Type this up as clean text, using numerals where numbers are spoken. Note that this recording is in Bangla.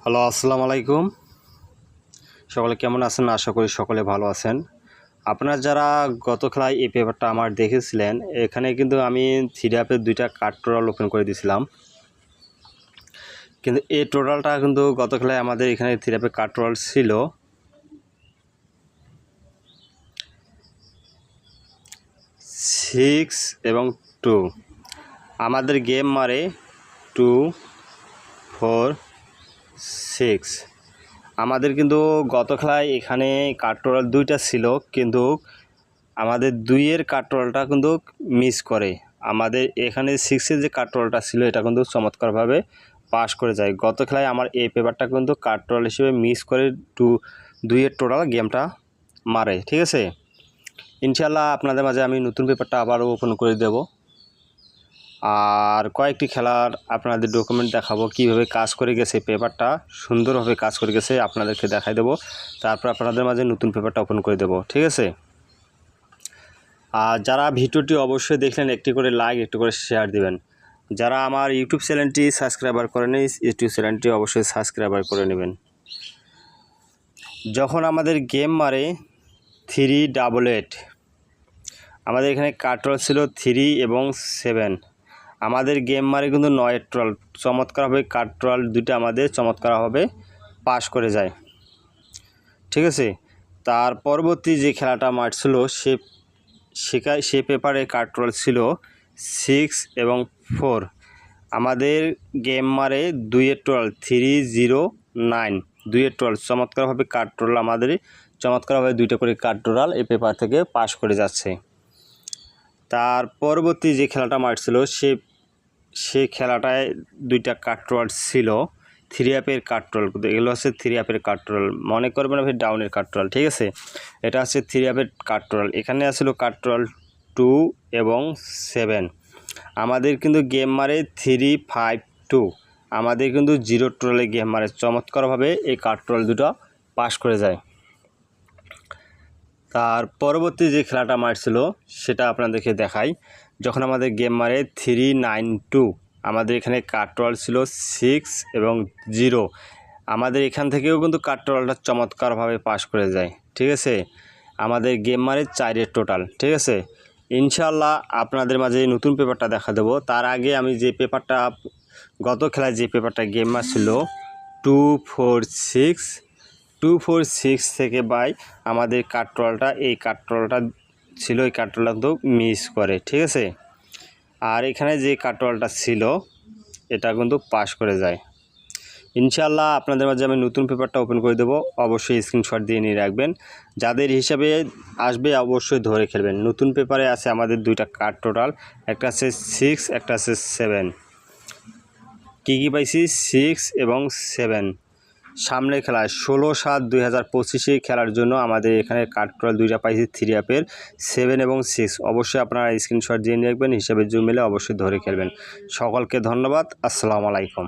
হ্যালো, আসসালামু আলাইকুম। সকলে কেমন আছেন? আশা করি সকলে ভালো আছেন। আপনারা যারা গত খেলায় এই পেপারটা আমার দেখেছিলেন, এখানে কিন্তু আমি থ্রি দুইটা কার্ড টোটাল ওপেন করে দিয়েছিলাম। কিন্তু এই টোটালটা কিন্তু গত খেলায় আমাদের এখানে থ্রি কার্ড টোটাল ছিল 6 এবং 2। আমাদের গেম মারে 2, 4, 6। আমাদের কিন্তু গত খেলায় এখানে কার্ড টোটাল দুইটা ছিল, কিন্তু আমাদের 2-এর কার্ড টোটালটা কিন্তু মিস করে। আমাদের এখানে 6-এর যে কার্ড টোটালটা ছিল এটা কিন্তু চমৎকারভাবে পাস করে যায়। গত খেলায় আমার এই পেপারটা কিন্তু কার্ড টোটাল হিসেবে মিস করে 2-এর টোটাল গেমটা মারে। ঠিক আছে, ইনশাল্লাহ আপনাদের মাঝে আমি নতুন পেপারটা আবারও ওপেন করে দেব, আর কয়েকটি খেলার আপনাদের ডকুমেন্ট দেখাবো কিভাবে কাজ করে গেছে। পেপারটা সুন্দরভাবে কাজ করে গেছে আপনাদেরকে দেখাই দেবো, তারপর আপনাদের মাঝে নতুন পেপারটা ওপেন করে দেব। ঠিক আছে, আর যারা ভিডিওটি অবশ্যই দেখলেন একটি করে লাইক, একটু করে শেয়ার দিবেন। যারা আমার ইউটিউব চ্যানেলটি সাবস্ক্রাইবার করে নেই, ইউটিউব চ্যানেলটি অবশ্যই সাবস্ক্রাইবার করে নেবেন। যখন আমাদের গেম মারে 388, আমাদের এখানে কার্ড টোটাল ছিল 3 এবং 7। আমাদের গেম মারে কিন্তু 9-এর টোটাল চমৎকারভাবে কার্ড টোটাল দুইটা আমাদের চমৎকারভাবে পাস করে যায়। ঠিক আছে, তার পরবর্তী যে খেলাটা মারছিল সে পেপারে কার্ড টোটাল ছিল 6 এবং 4। আমাদের গেম মারে 2-এর টোটাল 309। 2-এর টোটাল চমৎকারভাবে কার্ড টোটাল আমাদের চমৎকারভাবে দুইটা করে কার্ড টোটাল এই পেপার থেকে পাস করে যাচ্ছে। তার পরবর্তী যে খেলাটা মারছিল সে খেলাটায় দুইটা কার্ড টোটাল ছিল 3-এর কার্ড টোটাল। এগুলো হচ্ছে 3-এর কার্ড টোটাল, মনে করবেন আপনি ডাউনের কার্ড টোটাল। ঠিক আছে, এটা হচ্ছে 3-এর কার্ড টোটাল। এখানে আসলে কার্ড টোটাল 2 এবং 7। আমাদের কিন্তু গেম মারে 352। আমাদের কিন্তু 0 টোটালে গেম মারে চমৎকারভাবে এই কার্ড টোটাল দুটো পাস করে যায়। তার পরবর্তী যে খেলাটা মারছিল সেটা আপনাদেরকে দেখাই। যখন আমাদের গেম মারে 392, আমাদের এখানে কার্ড টোটাল ছিল 6 এবং 0। আমাদের এখান থেকেও কিন্তু কার্ড টোটালটা চমৎকারভাবে পাস করে যায়। ঠিক আছে, আমাদের গেম মারে 4-এর টোটাল। ঠিক আছে, ইনশাল্লাহ আপনাদের মাঝে নতুন পেপারটা দেখা দেবো। তার আগে আমি যে পেপারটা গত খেলায় যে পেপারটা গেম মারছিল 246 থেকে বাই আমাদের কার্ড টোটালটা এই কার্ড টোটালটা ছিল, এই কার্ড টোটালটা কিন্তু মিস করে। ঠিক আছে, আর এখানে যে কার্ড টোটালটা ছিল এটা কিন্তু পাস করে যায়। ইনশাল্লাহ আপনাদের মাঝে আমি নতুন পেপারটা ওপেন করে দেবো, অবশ্যই স্ক্রিনশট দিয়ে নিয়ে রাখবেন। যাদের হিসাবে আসবে অবশ্যই ধরে খেলবেন। নতুন পেপারে আছে আমাদের দুইটা কার্ড টোটাল, একটা আছে 6, একটা আছে 7। কী পাইছি 6 এবং 7। সামনের খেলায় 16/7/2025 খেলার জন্য আমাদের এখানে কার্ড টোটাল দুইটা পাইছি 3-এর 7 এবং 6। অবশ্যই আপনারা স্ক্রিনশট দিয়ে নিয়ে রাখবেন, হিসাবে জুম মিলে অবশ্যই ধরে খেলবেন। সকলকে ধন্যবাদ। আসসালামু আলাইকুম।